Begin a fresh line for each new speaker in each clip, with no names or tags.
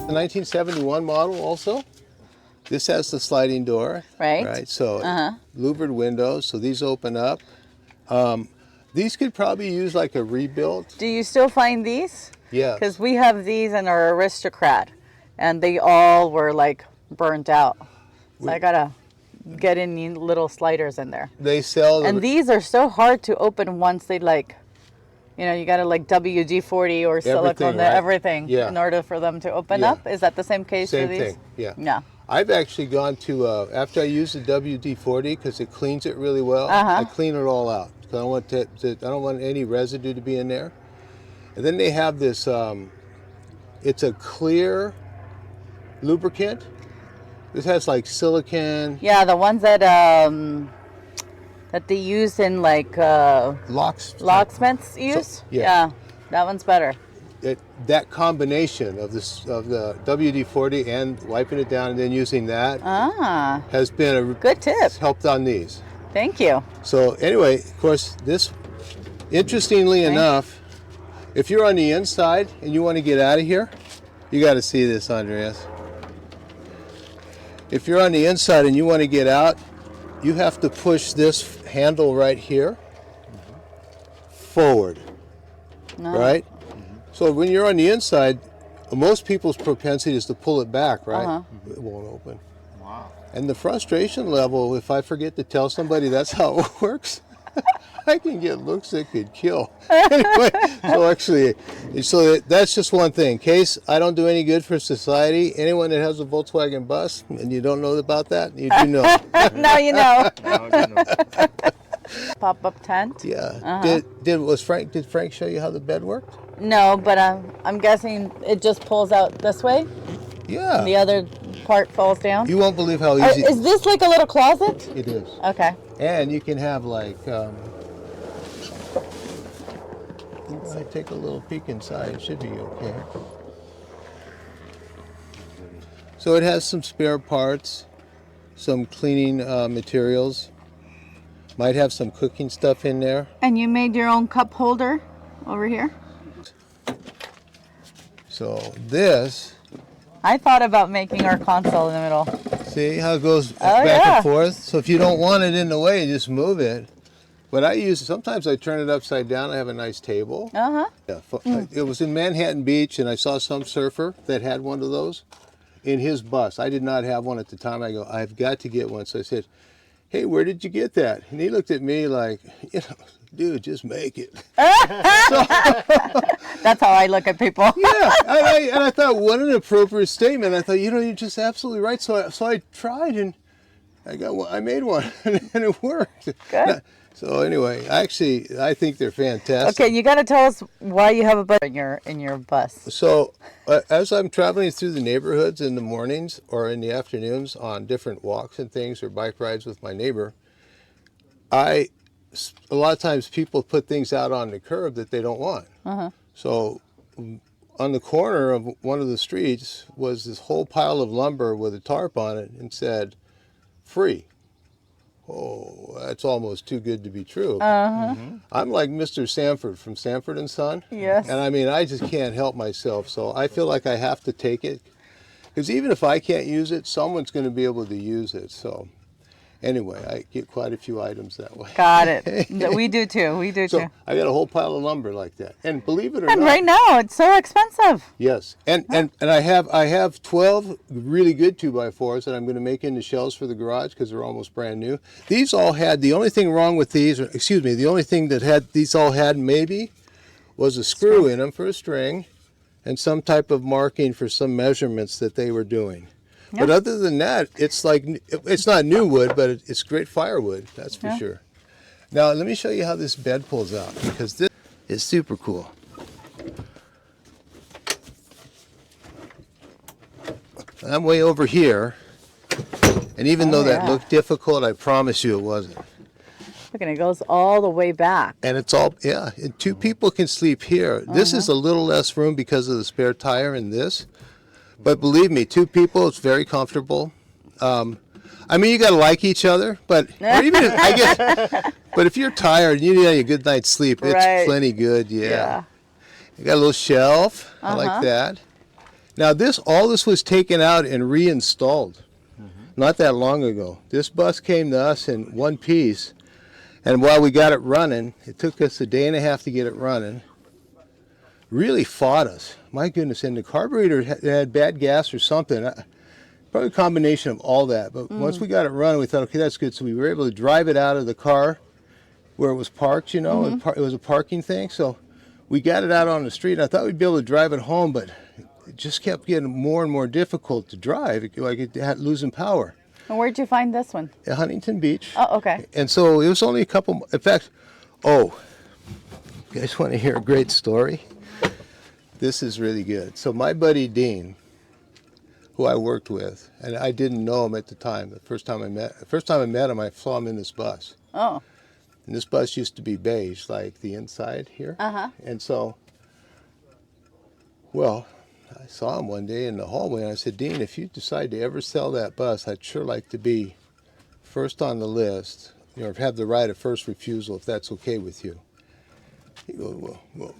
The 1971 model also. This has the sliding door. Right. So louvered windows, so these open up. These could probably use like a rebuild.
Do you still find these?
Yeah.
Because we have these in our Aristocrat, and they all were like burnt out. So I gotta get in little sliders in there.
They sell them.
And these are so hard to open once they like, you know, you gotta like WD-40 or silicone everything in order for them to open up. Is that the same case for these?
Same thing, yeah.
Yeah.
I've actually gone to, after I use the WD-40, because it cleans it really well, I clean it all out. I don't want I don't want any residue to be in there. And then they have this, it's a clear lubricant. This has like silicone.
Yeah, the ones that that they use in like locksmiths use.
So,
yeah, that one's better.
That combination of this of the WD-40 and wiping it down and then using that has been a
good tip.
Helped on these.
Thank you.
So anyway, of course, this, interestingly enough, if you're on the inside and you want to get out of here, you got to see this, Andreas. If you're on the inside and you want to get out, you have to push this handle right here forward, right? So when you're on the inside, most people's propensity is to pull it back, right? It won't open. Wow. And the frustration level, if I forget to tell somebody that's how it works, I can get looks that could kill. Anyway, so actually, that's just one thing. In case I don't do any good for society, anyone that has a Volkswagen bus and you don't know about that, you do know.
Now you know. Pop-up tent?
Yeah. Did Frank show you how the bed worked?
No, but I'm guessing it just pulls out this way?
Yeah.
And the other part falls down?
You won't believe how easy.
Is this like a little closet?
It is.
Okay.
And you can have like, I take a little peek inside, it should be okay. So it has some spare parts, some cleaning materials, might have some cooking stuff in there.
And you made your own cup holder over here?
So this...
I thought about making our console in the middle.
See how it goes back and forth? So if you don't want it in the way, just move it. But sometimes I turn it upside down. I have a nice table. Yeah, it was in Manhattan Beach, and I saw some surfer that had one of those in his bus. I did not have one at the time. I go, I've got to get one. So I said, hey, where did you get that? And he looked at me like, dude, just make it.
That's how I look at people.
Yeah, and I thought, what an appropriate statement. I thought, you're just absolutely right. So I tried, and I made one, and it worked.
Good.
So anyway, actually, I think they're fantastic.
Okay, you got to tell us why you have a bus in your bus.
So as I'm traveling through the neighborhoods in the mornings or in the afternoons on different walks and things or bike rides with my neighbor, a lot of times people put things out on the curb that they don't want. So on the corner of one of the streets was this whole pile of lumber with a tarp on it and said, free. Oh, that's almost too good to be true. I'm like Mr. Sanford from Sanford and Son.
Yes.
And I mean, I just can't help myself. So I feel like I have to take it. Because even if I can't use it, someone's going to be able to use it. So anyway, I get quite a few items that way.
Got it. We do too. We do too.
I got a whole pile of lumber like that. And believe it or not.
And right now, it's so expensive.
Yes. And I have 12 really good 2x4s that I'm going to make into shelves for the garage because they're almost brand new. These all had, the only thing wrong with these, the only thing that these all had maybe was a screw in them for a string and some type of marking for some measurements that they were doing. Yep. But other than that, it's not new wood, but it's great firewood, that's for sure. Now, let me show you how this bed pulls out, because this is super cool. I'm way over here, and even though that looked difficult, I promise you it wasn't.
Look, and it goes all the way back.
And it's all, and two people can sleep here. This is a little less room because of the spare tire in this. But believe me, two people, it's very comfortable. I mean, you got to like each other, but or even if, I guess. But if you're tired and you need a good night's sleep, it's plenty good. Yeah. You got a little shelf. I like that. Now all this was taken out and reinstalled not that long ago. This bus came to us in one piece, and while we got it running, it took us a day and a half to get it running. Really fought us. My goodness, and the carburetor had bad gas or something. Probably a combination of all that. But once we got it running, we thought, okay, that's good. So we were able to drive it out of the car where it was parked, you know. It was a parking thing. So we got it out on the street. And I thought we'd be able to drive it home, but it just kept getting more and more difficult to drive. Like it had losing power.
And where'd you find this one?
At Huntington Beach.
Oh, okay.
And so it was only a couple, in fact, you guys want to hear a great story? This is really good. So my buddy Dean, who I worked with, and I didn't know him at the time. The first time I met him, I saw him in this bus.
Oh.
And this bus used to be beige, like the inside here. And so, I saw him one day in the hallway, and I said, Dean, if you decide to ever sell that bus, I'd sure like to be first on the list, have the right of first refusal, if that's okay with you. He goes, well,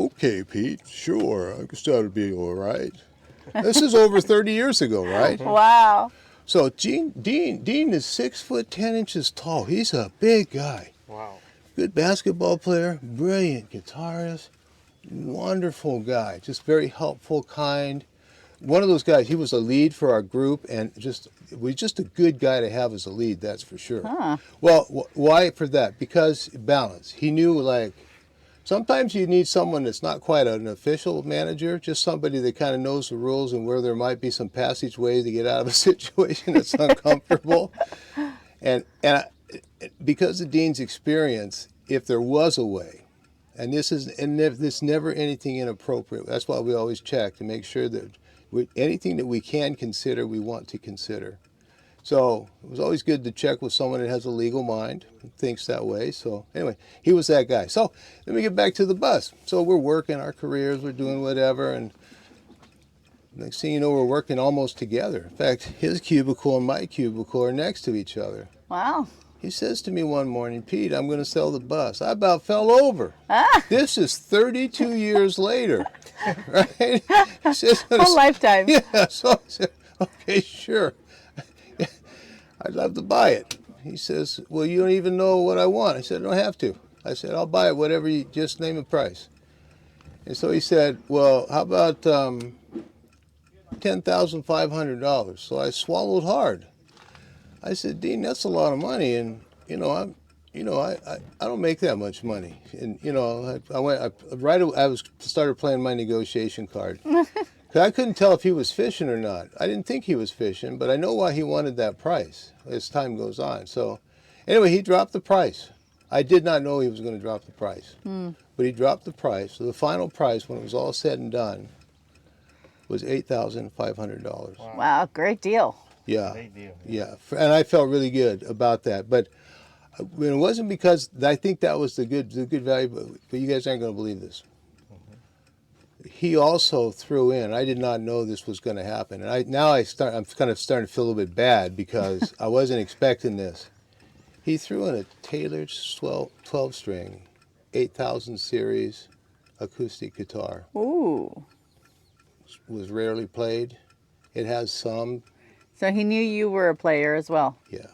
okay, Pete, sure. I guess that would be all right. This is over 30 years ago, right?
Wow.
So Dean is 6'10" tall. He's a big guy.
Wow.
Good basketball player, brilliant guitarist, wonderful guy, just very helpful, kind. One of those guys, he was a lead for our group, and was just a good guy to have as a lead, that's for sure. Well, why for that? Because balance. He knew, like, sometimes you need someone that's not quite an official manager, just somebody that kind of knows the rules and where there might be some passageways to get out of a situation that's uncomfortable. And because of Dean's experience, if there was a way, and this never anything inappropriate. That's why we always check to make sure that anything that we can consider, we want to consider. So it was always good to check with someone that has a legal mind and thinks that way. So anyway, he was that guy. So let me get back to the bus. So we're working our careers, we're doing whatever, and next thing you know, we're working almost together. In fact, his cubicle and my cubicle are next to each other.
Wow.
He says to me one morning, Pete, I'm going to sell the bus. I about fell over. This is 32 years later, right? He says,
a lifetime.
Yeah, so I said, okay, sure. I'd love to buy it. He says, well, you don't even know what I want. I said, I don't have to. I said, I'll buy it, whatever you just name a price. And so he said, well, how about $10,500? So I swallowed hard. I said, Dean, that's a lot of money, and I don't make that much money. And I started playing my negotiation card. I couldn't tell if he was fishing or not. I didn't think he was fishing, but I know why he wanted that price as time goes on. So anyway, he dropped the price. I did not know he was going to drop the price, but he dropped the price. So the final price, when it was all said and done, was $8,500.
Wow, great deal.
Yeah, yeah, and I felt really good about that. But it wasn't because I think that was the good value. But you guys aren't going to believe this. He also threw in. I did not know this was going to happen, and I'm kind of starting to feel a little bit bad because I wasn't expecting this. He threw in a tailored 12-string, 8000 series acoustic guitar.
Ooh.
It was rarely played. It has some.
So he knew you were a player as well.
Yeah.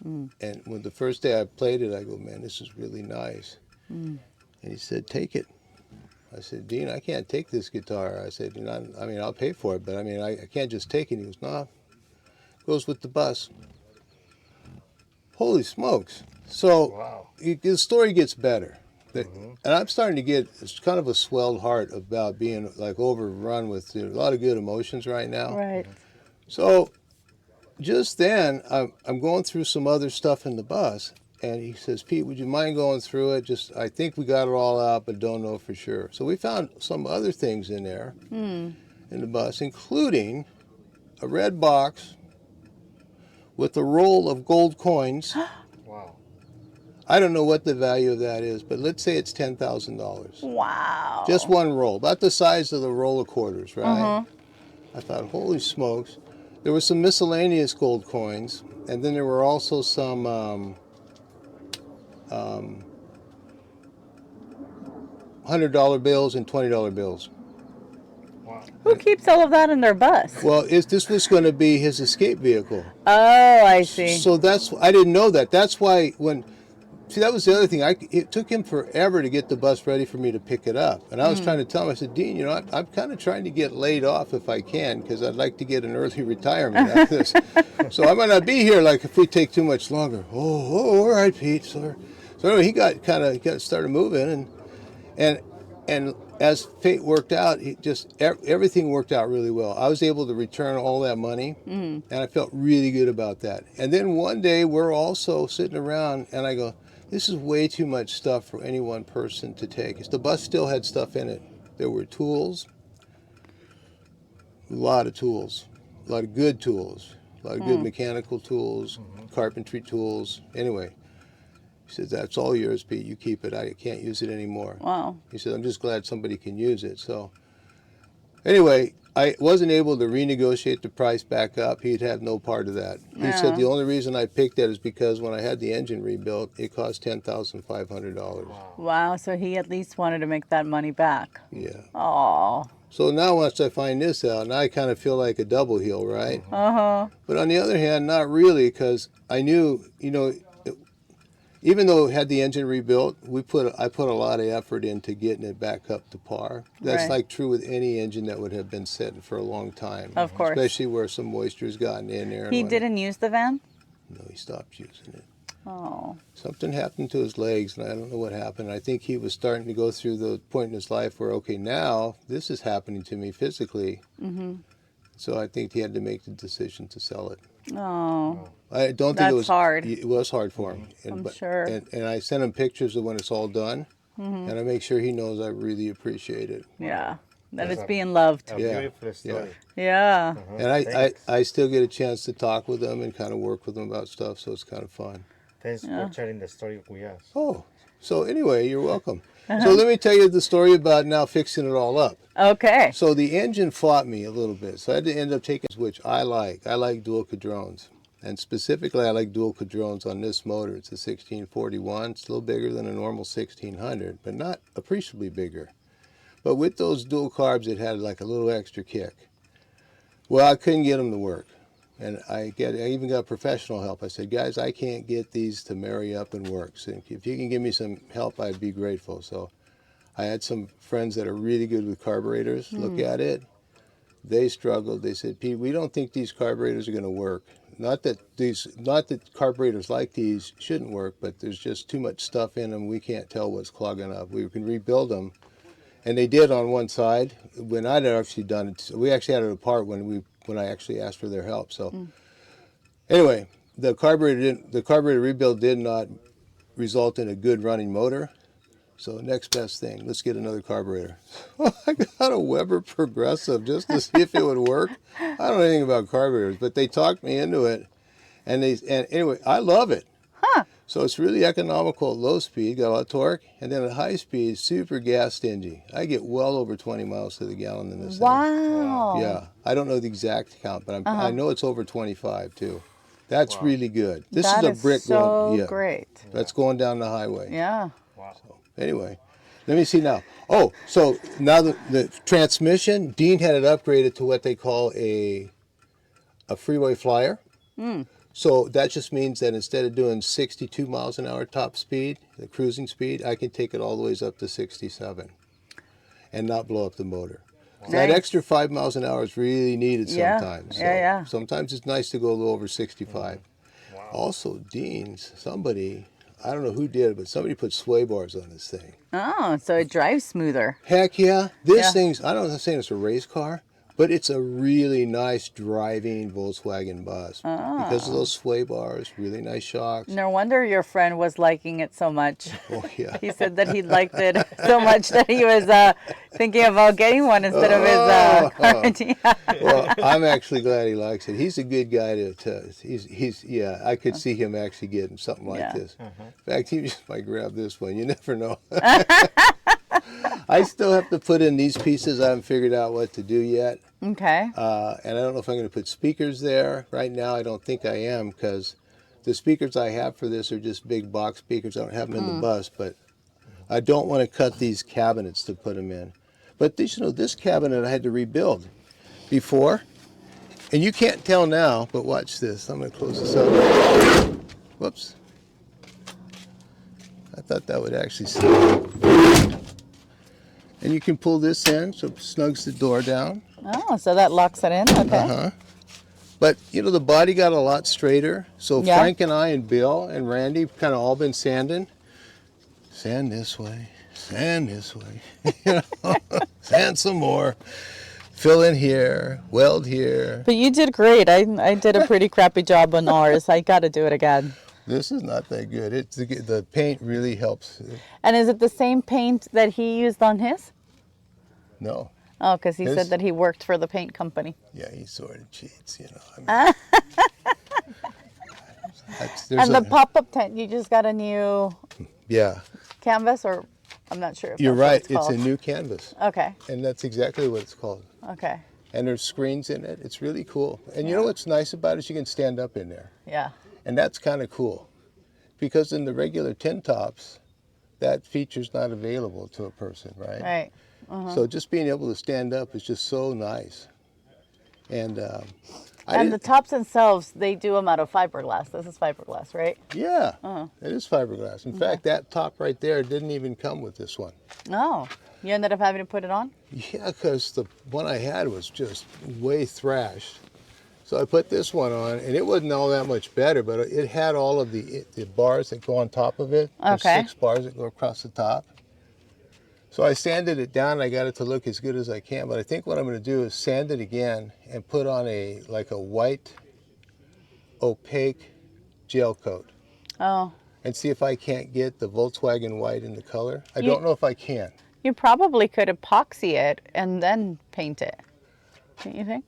And when the first day I played it, I go, man, this is really nice. And he said, take it. I said, Dean, I can't take this guitar. I said, I'll pay for it, but I can't just take it. He goes, nah, goes with the bus. Holy smokes. So the story gets better. And I'm starting to get kind of a swelled heart about being like overrun with a lot of good emotions right now.
Right.
So just then, I'm going through some other stuff in the bus, and he says, Pete, would you mind going through it? I think we got it all out, but don't know for sure. So we found some other things in there in the bus, including a red box with a roll of gold coins.
Wow.
I don't know what the value of that is, but let's say it's $10,000.
Wow.
Just one roll, about the size of the roll of quarters, right? I thought, holy smokes. There were some miscellaneous gold coins, and then there were also some $100 bills and $20 bills.
Wow.
Who keeps all of that in their bus?
Well, this was going to be his escape vehicle.
Oh, I see.
So I didn't know that. That's why that was the other thing. It took him forever to get the bus ready for me to pick it up. And I was trying to tell him, I said, Dean, you know, I'm kind of trying to get laid off if I can, because I'd like to get an early retirement after this. So I might not be here like if we take too much longer. Oh, all right, Pete. So anyway, he got started moving, and as fate worked out, everything worked out really well. I was able to return all that money, and I felt really good about that. And then one day we're also sitting around, and I go, this is way too much stuff for any one person to take. The bus still had stuff in it. There were tools, a lot of tools, a lot of good tools, a lot of good mechanical tools, carpentry tools. Anyway, he says, that's all yours, Pete. You keep it. I can't use it anymore.
Wow.
He said, I'm just glad somebody can use it. So anyway, I wasn't able to renegotiate the price back up. He'd have no part of that. He said the only reason I picked that is because when I had the engine rebuilt, it cost $10,500.
Wow, so he at least wanted to make that money back.
Yeah.
Oh.
So now once I find this out, now I kind of feel like a double heel, right?
Uh-huh.
But on the other hand, not really, because I knew, you know, even though it had the engine rebuilt, I put a lot of effort into getting it back up to par. That's like true with any engine that would have been sitting for a long time.
Of course.
Especially where some moisture's gotten in there.
He didn't use the van?
No, he stopped using it.
Oh.
Something happened to his legs, and I don't know what happened. I think he was starting to go through the point in his life where, okay, now this is happening to me physically. Mm-hmm. So I think he had to make the decision to sell it.
Oh.
I don't think it was
hard.
It was hard for him.
I'm sure.
And I sent him pictures of when it's all done, and I make sure he knows I really appreciate it.
Yeah. That it's being loved.
A beautiful story.
Yeah.
And I still get a chance to talk with him and kind of work with him about stuff, so it's kind of fun.
Thanks for sharing the story with us.
Oh, so anyway, you're welcome. So let me tell you the story about now fixing it all up.
Okay.
So the engine fought me a little bit, so I had to end up taking, which I like. I like dual cadrones. And specifically, I like dual cadrones on this motor. It's a 1641. It's a little bigger than a normal 1600, but not appreciably bigger. But with those dual carbs, it had like a little extra kick. Well, I couldn't get them to work. And I even got professional help. I said, guys, I can't get these to marry up and work. So if you can give me some help, I'd be grateful. So I had some friends that are really good with carburetors look at it. They struggled. They said, Pete, we don't think these carburetors are going to work. Not that carburetors like these shouldn't work, but there's just too much stuff in them. We can't tell what's clogging up. We can rebuild them. And they did on one side. When I'd actually done it, we actually had it apart when I actually asked for their help. So anyway, the carburetor rebuild did not result in a good running motor. So next best thing, let's get another carburetor. I got a Weber Progressive just to see if it would work. I don't know anything about carburetors, but they talked me into it. And anyway, I love it.
Huh.
So it's really economical at low speed, got a lot of torque, and then at high speed, super gas stingy. I get well over 20 miles to the gallon in this thing.
Wow.
Yeah, I don't know the exact count, but I know it's over 25 too. That's really good. This is a brick going. Yeah,
great.
That's going down the highway.
Yeah.
Wow.
So, anyway, let me see now. Oh, so now the transmission, Dean had it upgraded to what they call a freeway flyer. So that just means that instead of doing 62 miles an hour top speed, the cruising speed, I can take it all the way up to 67 and not blow up the motor.
Nice.
That extra 5 miles an hour is really needed sometimes.
Yeah.
Sometimes it's nice to go a little over 65.
Wow.
Also, Dean's, somebody, I don't know who did it, but somebody put sway bars on this thing.
Oh, so it drives smoother.
Heck yeah. This thing's, I don't know if I'm saying it's a race car, but it's a really nice driving Volkswagen bus. Because of those sway bars, really nice shocks.
No wonder your friend was liking it so much.
Oh, yeah.
He said that he liked it so much that he was thinking about getting one instead of his car.
Well, I'm actually glad he likes it. He's a good guy he's I could see him actually getting something like this. In fact, he just might grab this one. You never know. I still have to put in these pieces. I haven't figured out what to do yet.
Okay.
And I don't know if I'm going to put speakers there. Right now, I don't think I am, because the speakers I have for this are just big box speakers. I don't have them in the bus, but I don't want to cut these cabinets to put them in. But this, this cabinet I had to rebuild before. And you can't tell now, but watch this. I'm going to close this up. Whoops. I thought that would actually snug. And you can pull this in so it snugs the door down.
Oh, so that locks it in? Okay.
Uh-huh. But, the body got a lot straighter. So
yeah.
Frank and I and Bill and Randy kind of all been sanding. Sand this way. Sand this way. Sand some more. Fill in here. Weld here.
But you did great. I did a pretty crappy job on ours. I got to do it again.
This is not that good. The paint really helps.
And is it the same paint that he used on his?
No.
Oh, because he said that he worked for the paint company.
Yeah, he sort of cheats,
And the pop-up tent, you just got a new canvas, or I'm not sure if
you're right.
What it's
a new canvas.
Okay.
And that's exactly what it's called.
Okay.
And there's screens in it. It's really cool. And you know what's nice about it is you can stand up in there.
Yeah.
And that's kind of cool. Because in the regular tin tops, that feature's not available to a person, right?
Right.
So just being able to stand up is just so nice. And
the tops themselves, they do them out of fiberglass. This is fiberglass, right?
Yeah, it is fiberglass. In fact, that top right there didn't even come with this one.
No. You ended up having to put it on?
Yeah, because the one I had was just way thrashed. So I put this one on, and it wasn't all that much better, but it had all of the bars that go on top of it.
Okay.
There's 6 bars that go across the top. So I sanded it down, and I got it to look as good as I can. But I think what I'm going to do is sand it again and put on a white, opaque gel coat.
Oh.
And see if I can't get the Volkswagen white in the color. I don't know if I can.
You probably could epoxy it and then paint it. Don't you think?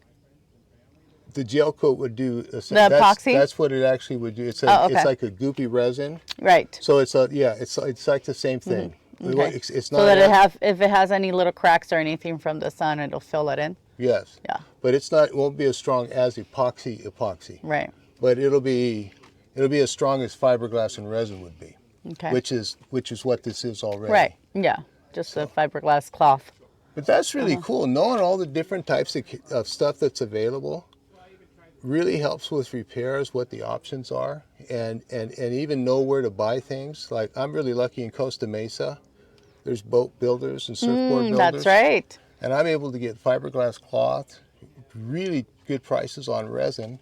The gel coat would do
epoxy.
That's what it actually would do. It's
okay.
It's like a goopy resin.
Right.
So it's like the same thing.
Okay.
It's not
so that if it has any little cracks or anything from the sun, it'll fill it in.
Yes.
Yeah.
But it won't be as strong as epoxy.
Right.
But it'll be as strong as fiberglass and resin would be.
Okay.
Which is what this is already.
Right. Yeah. Just a fiberglass cloth.
But that's really cool. Knowing all the different types of stuff that's available really helps with repairs, what the options are, and even know where to buy things. Like I'm really lucky in Costa Mesa. There's boat builders and surfboard builders.
That's right.
And I'm able to get fiberglass cloth, really good prices on resin,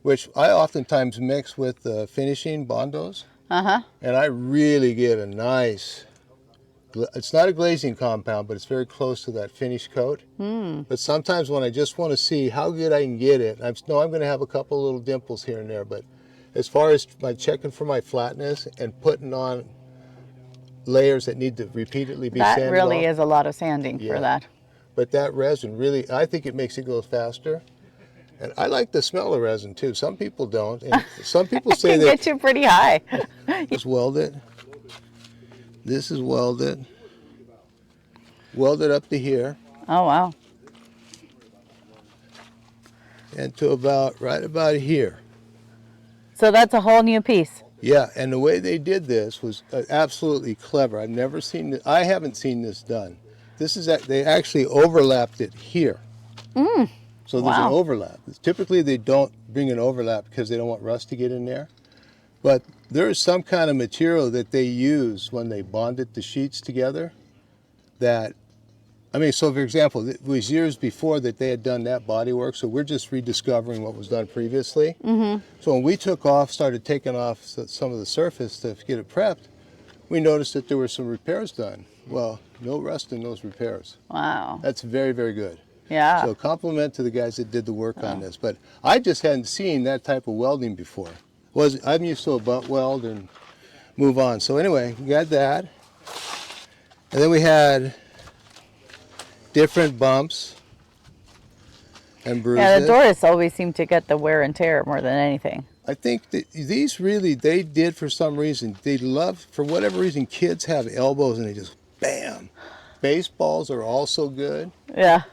which I oftentimes mix with finishing bondos. And I really get a nice, it's not a glazing compound, but it's very close to that finish coat. But sometimes when I just want to see how good I can get it, I'm going to have a couple little dimples here and there, but as far as my checking for my flatness and putting on layers that need to repeatedly be sanded
That really
off,
is a lot of sanding for that.
But that resin really, I think it makes it go faster. And I like the smell of resin too. Some people don't. And some people say that
get you pretty high.
Just weld it. This is welded. Welded up to here.
Oh, wow.
And to right about here.
So that's a whole new piece.
Yeah, and the way they did this was absolutely clever. I've never seen it. I haven't seen this done. They actually overlapped it here. So there's an overlap. Typically they don't bring an overlap because they don't want rust to get in there. But there is some kind of material that they use when they bonded the sheets together so for example, it was years before that they had done that body work, so we're just rediscovering what was done previously. So when we started taking off some of the surface to get it prepped, we noticed that there were some repairs done. Well, no rust in those repairs.
Wow.
That's very, very good.
Yeah.
So compliment to the guys that did the work on this. But I just hadn't seen that type of welding before. I'm used to a butt weld and move on. So anyway, we got that. And then we had different bumps and bruises.
Yeah, the doors always seem to get the wear and tear more than anything.
I think that these really, they did for some reason. They love, for whatever reason, kids have elbows and they just bam. Baseballs are also good.
Yeah.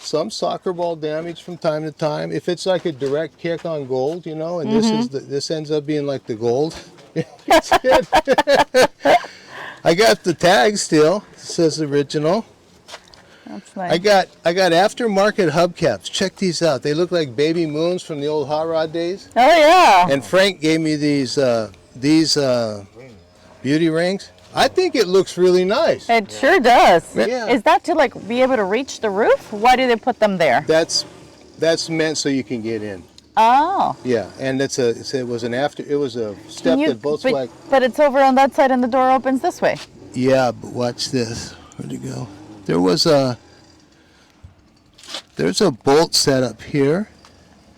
Some soccer ball damage from time to time. If it's like a direct kick on gold, and this ends up being like the gold. It's good. I got the tag still. It says original.
That's nice.
I got aftermarket hubcaps. Check these out. They look like baby moons from the old hot rod days.
Oh yeah.
And Frank gave me these beauty rings. I think it looks really nice.
It sure does.
Yeah.
Is that to like be able to reach the roof? Why do they put them there?
That's meant so you can get in.
Oh.
Yeah, and it was a step that both like.
But it's over on that side, and the door opens this way.
Yeah, but watch this. Where'd it go? There's a bolt set up here.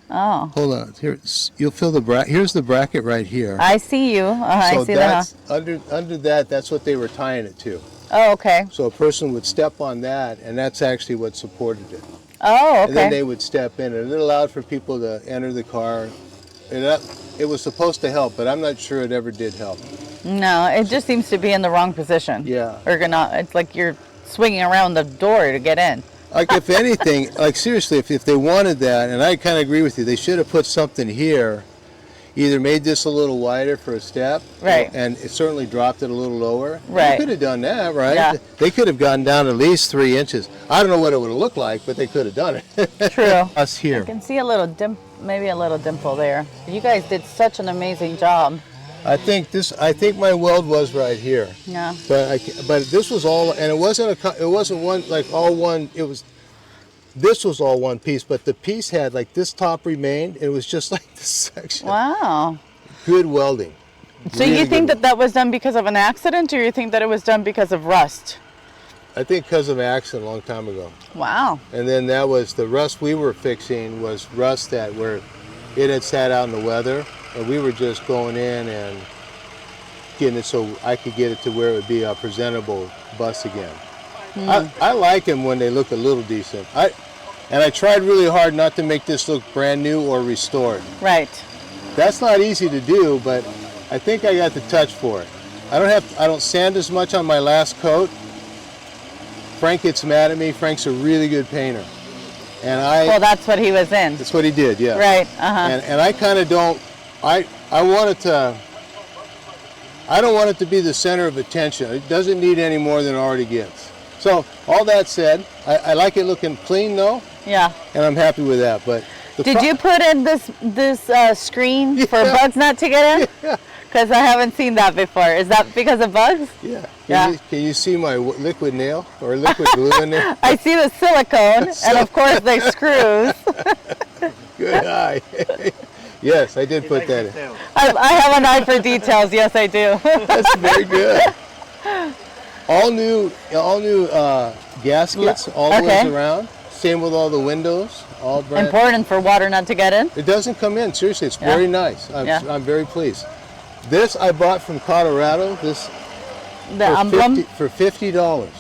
Oh.
Hold on. Here, you'll feel the bracket. Here's the bracket right here.
I see you. I see that.
So under that. That's what they were tying it to.
Oh, okay.
So a person would step on that, and that's actually what supported it.
Oh, okay.
And then they would step in, and it allowed for people to enter the car. And it was supposed to help, but I'm not sure it ever did help.
No, it just seems to be in the wrong position.
Yeah.
It's like you're swinging around the door to get in.
Like if anything, like seriously, if they wanted that, and I kind of agree with you, they should have put something here, either made this a little wider for a step,
right,
and it certainly dropped it a little lower.
Right.
They could have done that, right?
Yeah.
They could have gone down at least 3 inches. I don't know what it would have looked like, but they could have done it.
True.
Us here.
I can see maybe a little dimple there. You guys did such an amazing job.
I think my weld was right here.
Yeah.
But this was all, and it wasn't one like all one. This was all one piece, but the piece had like this top remained. It was just like this section.
Wow.
Good welding.
So really you think that was done because of an accident, or you think that it was done because of rust?
I think because of an accident a long time ago.
Wow.
And then that was the rust we were fixing was rust where it had sat out in the weather, and we were just going in and getting it so I could get it to where it would be a presentable bus again. I like them when they look a little decent. And I tried really hard not to make this look brand new or restored.
Right.
That's not easy to do, but I think I got the touch for it. I don't sand as much on my last coat. Frank gets mad at me. Frank's a really good painter. And
well, that's what he was in.
That's what he did, yeah.
Right.
And I kind of don't. I want it to. I don't want it to be the center of attention. It doesn't need any more than it already gets. So all that said, I like it looking clean though.
Yeah.
And I'm happy with that. But
did you put in this screen for bugs not to get in?
Yeah.
Because I haven't seen that before. Is that because of bugs?
Yeah. Can you see my liquid nail or liquid glue in there?
I see the silicone, and of course there's screws.
Good eye. Yes, I did put that in.
I have an eye for details. Yes, I do.
That's very good. All new gaskets all the way around. Same with all the windows. All brand.
Important for water not to get in.
It doesn't come in. Seriously, it's very nice. I'm very pleased. This I bought from Colorado. The emblem for $50.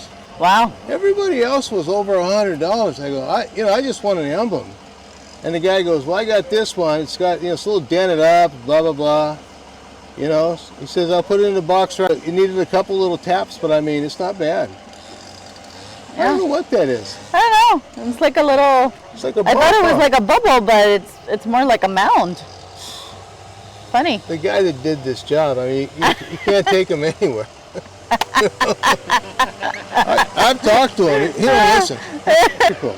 Wow.
Everybody else was over $100. I go, I just want an emblem. And the guy goes, well, I got this one. It's got, it's a little dented up, blah, blah, blah. He says, I'll put it in the box. Right. It needed a couple little taps, but I mean, it's not bad. I don't know what that is.
I don't know. It's like a little.
It's like a
I thought it was like a bubble, but it's more like a mound. Funny.
The guy that did this job, I mean, you can't take him anywhere. I've talked to him. He don't listen. Cool.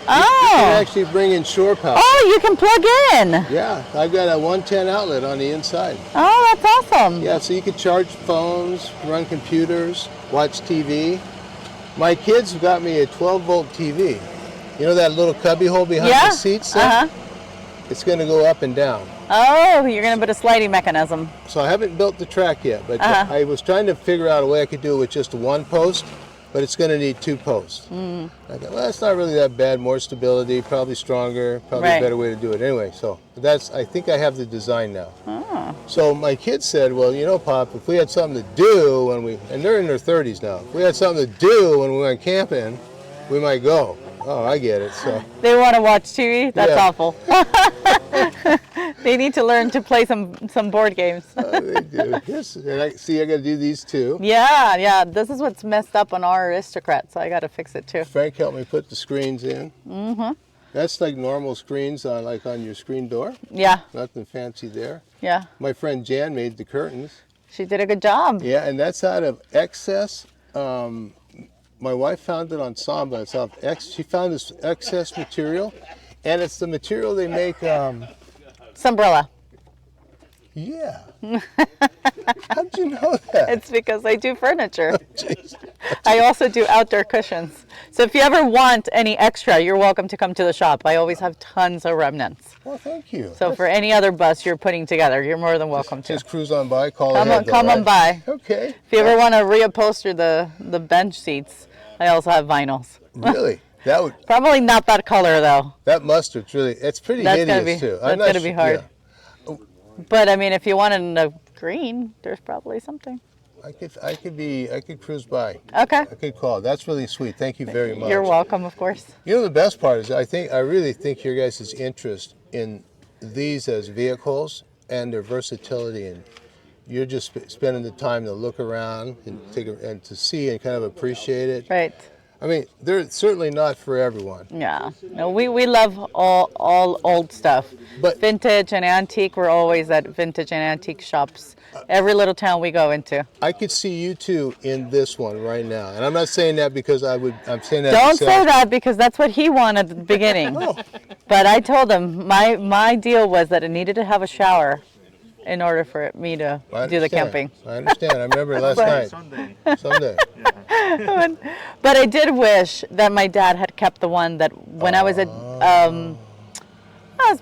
You can actually bring in shore power.
Oh, you can plug in.
Yeah, I've got a 110 outlet on the inside.
Oh, that's awesome.
Yeah, so you can charge phones, run computers, watch TV. My kids got me a 12-volt TV. You know that little cubby hole behind the seats there? It's going to go up and down.
Oh, you're going to put a sliding mechanism.
So I haven't built the track yet, but I was trying to figure out a way I could do it with just one post, but it's going to need 2 posts. I thought, well, that's not really that bad. More stability, probably stronger, probably a better way to do it. Anyway, so I think I have the design now. So my kids said, well, Pop, if we had something to do and they're in their 30s now, if we had something to do when we went camping, we might go. Oh, I get it. So
they want to watch TV? That's awful. They need to learn to play some board games.
They do. Yes. And I got to do these too.
Yeah. This is what's messed up on our Aristocrat, so I got to fix it too.
Frank helped me put the screens in. That's like normal screens on your screen door.
Yeah.
Nothing fancy there.
Yeah.
My friend Jan made the curtains.
She did a good job.
Yeah, and that's out of excess my wife found it on Samba. She found this excess material, and it's the material they make.
Umbrella.
Yeah. How'd you know that?
It's because I do furniture.
Jeez.
I also do outdoor cushions. So if you ever want any extra, you're welcome to come to the shop. I always have tons of remnants.
Well, thank you.
So for any other bus you're putting together, you're more than welcome to.
Just cruise on by, come
on by.
Okay.
If you ever want to reupholster the bench seats, I also have vinyls.
Really? That would
probably not that color though.
That mustard's really, it's pretty hideous too.
That's gonna be hard.
Yeah.
But I mean, if you wanted a green, there's probably something.
I could cruise by.
Okay.
I could call. That's really sweet. Thank you very much.
You're welcome, of course.
You know, the best part is I really think your guys' interest in these as vehicles and their versatility, and you're just spending the time to look around and to see and kind of appreciate it.
Right.
I mean, they're certainly not for everyone.
Yeah. No, we love all old stuff. But vintage and antique, we're always at vintage and antique shops. Every little town we go into.
I could see you two in this one right now. And I'm not saying that because I'm saying that
Don't say that because that's what he wanted at the beginning.
Oh.
But I told him my deal was that it needed to have a shower in order for me to do the camping.
I understand. I remember last night. Someday.
But I did wish that my dad had kept the one that when I was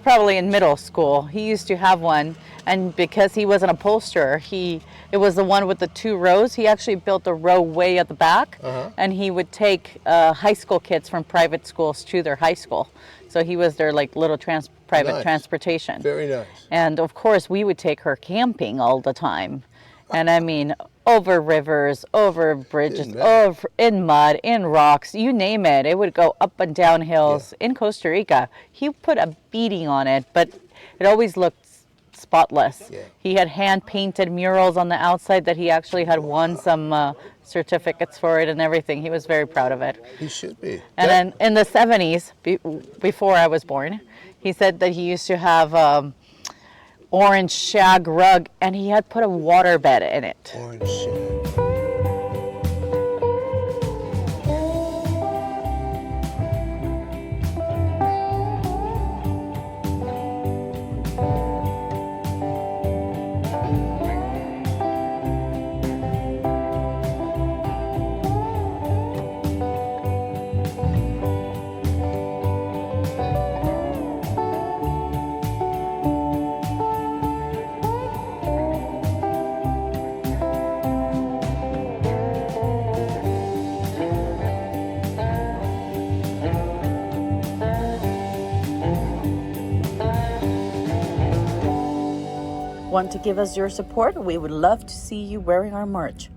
probably in middle school, he used to have one, and because he was an upholsterer, it was the one with the 2 rows. He actually built a row way at the back, and he would take high school kids from private schools to their high school. So he was their like little private transportation.
Very nice.
And of course, we would take her camping all the time. And I mean, over rivers, over bridges, over in mud, in rocks, you name it. It would go up and down hills. In Costa Rica, he put a beating on it, but it always looked spotless. Yeah. He had hand-painted murals on the outside that he actually had won some certificates for it and everything. He was very proud of it.
He should be.
And then in the 70s, before I was born, he said that he used to have orange shag rug, and he had put a water bed in it.
Orange shag.
Want to give us your support? We would love to see you wearing our merch.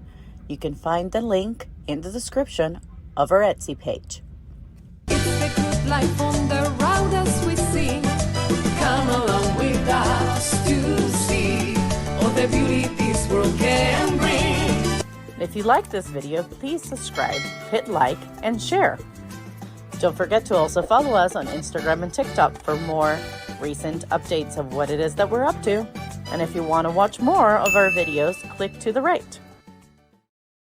You can find the link in the description of our Etsy page.
It's the good life on the road as we sing. Come along with us to see all the beauty this world can bring.
If you like this video, please subscribe, hit like, and share. Don't forget to also follow us on Instagram and TikTok for more recent updates of what it is that we're up to. And if you want to watch more of our videos, click to the right.